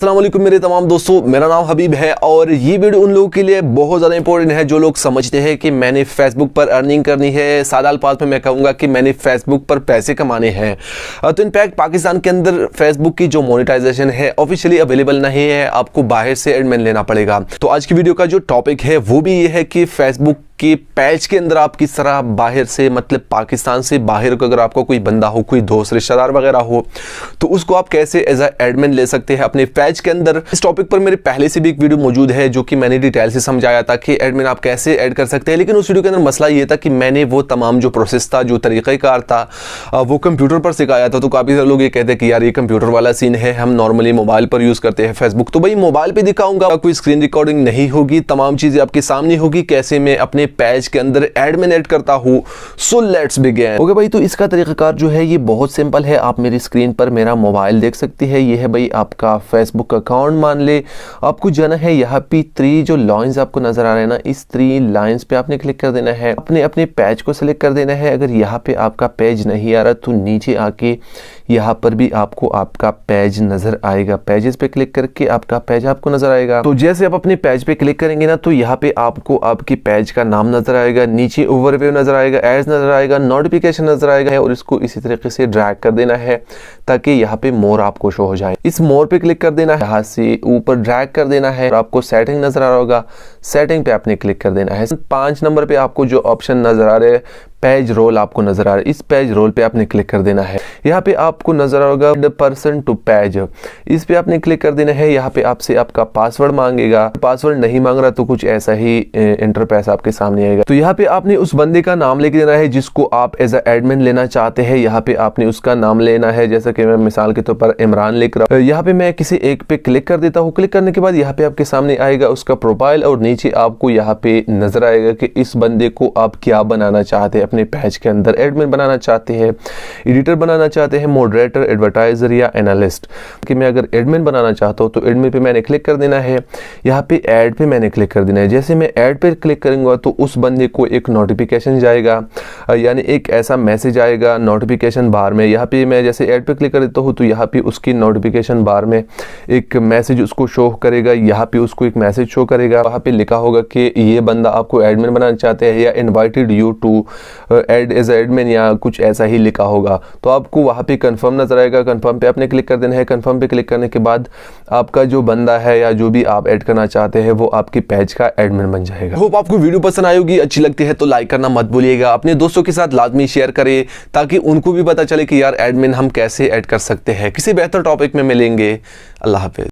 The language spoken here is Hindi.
अस्सलाम वालेकुम मेरे तमाम दोस्तों, मेरा नाम हबीब है और ये वीडियो उन लोगों के लिए बहुत ज़्यादा इंपॉर्टेंट है जो लोग समझते हैं कि मैंने फेसबुक पर अर्निंग करनी है। सादा अल्फाज में मैं कहूँगा कि मैंने फेसबुक पर पैसे कमाने हैं। तो इनफैक्ट पाकिस्तान के अंदर फेसबुक की जो मोनेटाइजेशन है ऑफिशियली अवेलेबल नहीं है, आपको बाहर से एडमिन लेना पड़ेगा। तो आज की वीडियो का जो टॉपिक है वो भी ये है कि फेसबुक कि पेज के अंदर आप किस तरह बाहर से, मतलब पाकिस्तान से बाहर को अगर आपका कोई बंदा हो, कोई दोस्त रिश्तेदार वगैरह हो, तो उसको आप कैसे एज अ एडमिन ले सकते हैं अपने पेज के अंदर। इस टॉपिक पर मेरे पहले से भी एक वीडियो मौजूद है जो कि मैंने डिटेल से समझाया था कि एडमिन आप कैसे ऐड कर सकते हैं। लेकिन उस वीडियो के अंदर मसला ये था कि मैंने वो तमाम जो प्रोसेस था, जो तरीक़ाकार था, वो कंप्यूटर पर सिखाया था। तो काफ़ी सारे लोग ये कहते हैं कि यार ये कंप्यूटर वाला सीन है, हम नॉर्मली मोबाइल पर यूज़ करते हैं फेसबुक। तो भाई मोबाइल पर दिखाऊंगा, कोई स्क्रीन रिकॉर्डिंग नहीं होगी, तमाम चीज़ें आपके सामने होगी, कैसे मैं अपने पेज के अंदर एडमिन ऐड करता हूं। So let's begin. ओके भाई, तो इसका तरीक़ाकार जो है ये बहुत सिंपल है। आप मेरी स्क्रीन पर मेरा मोबाइल देख सकते हैं, ये है भाई आपका फेसबुक अकाउंट मान ले। आपको जाना है यहाँ पे 3 जो लाइंस आपको नजर आ रहे हैं ना, इस 3 लाइंस पे आपने क्लिक कर देना है। अपने पेज को सिलेक्ट कर देना है। अगर यहाँ पे आपका पेज नहीं आ रहा तो नीचे आके यहाँ पर भी आपको आपका पेज नजर आएगा। पेजेस पे क्लिक करके आपका पेज आपको नजर आएगा। तो जैसे आप अपने पेज पे क्लिक करेंगे ना, तो यहाँ पे आपको आपकी पेज का नाम नजर आएगा, नीचे ओवरव्यू नजर आएगा, एड्स नजर आएगा, नोटिफिकेशन नजर आएगा और इसको इसी तरीके से ड्रैग कर देना है ताकि यहाँ पे मोर आपको शो हो जाए। इस मोर पे क्लिक कर देना है, यहाँ से ऊपर ड्रैग कर देना है और आपको सेटिंग नजर आ रहा होगा, सेटिंग पे आपने क्लिक कर देना है। 5 नंबर पे आपको जो ऑप्शन नजर आ रहे हैं, पेज रोल आपको नजर आ रहा है, इस पेज रोल पे आपने क्लिक कर देना है। यहाँ पे आपको नजर आ होगा द पर्सन टू पेज, इस पे आपने क्लिक कर देना है। यहाँ पे आपसे आपका पासवर्ड मांगेगा, पासवर्ड नहीं मांग रहा तो कुछ ऐसा ही इंटरफेस आपके सामने आएगा। तो यहाँ पे आपने उस बंदे का नाम लेके देना है जिसको आप एज अ एडमिन लेना चाहते हैं। यहाँ पे आपने उसका नाम लेना है, जैसा कि मैं मिसाल के तौर पर इमरान लिख रहा हूँ। यहाँ पे मैं किसी एक पे क्लिक कर देता हूँ। क्लिक करने के बाद यहाँ पे आपके सामने आएगा उसका प्रोफाइल और नीचे आपको यहाँ पे नजर आएगा कि इस बंदे को आप क्या बनाना चाहते हैं अपने पेज के अंदर। एडमिन बनाना चाहते हैं, एडिटर बनाना चाहते हैं, मॉडरेटर, एडवर्टाइजर या एनालिस्ट। कि मैं अगर एडमिन बनाना चाहता हूं तो एडमिन पे मैंने क्लिक कर देना है। यहाँ पे ऐड पे मैंने क्लिक कर देना है। जैसे मैं ऐड पे क्लिक करूंगा तो उस बंदे को एक नोटिफिकेशन जाएगा, यानी एक ऐसा मैसेज आएगा नोटिफिकेशन बार में। यहाँ पे मैं जैसे ऐड पे क्लिक कर देता हूँ तो यहाँ पे उसकी नोटिफिकेशन बार में एक मैसेज उसको शो करेगा। यहाँ पे उसको एक मैसेज शो करेगा, वहाँ पे लिखा होगा कि ये बंदा आपको एडमिन बनाना चाहते हैं या invited you to add as admin या कुछ ऐसा ही लिखा होगा। तो आपको वहाँ पे कंफर्म नजर आएगा, कंफर्म पे आपने क्लिक कर देना है। कंफर्म पे क्लिक करने के बाद आपका जो बंदा है या जो भी आप ऐड करना चाहते हैं वो आपकी पेज का एडमिन बन जाएगा। होप आपको वीडियो पसंद आई होगी, अच्छी लगती है तो लाइक करना मत भूलिएगा। अपने दोस्तों के साथ लाजमी शेयर करें ताकि उनको भी पता चले कि यार एडमिन हम कैसे ऐड कर सकते हैं। किसी बेहतर टॉपिक में मिलेंगे। अल्लाह हाफिज।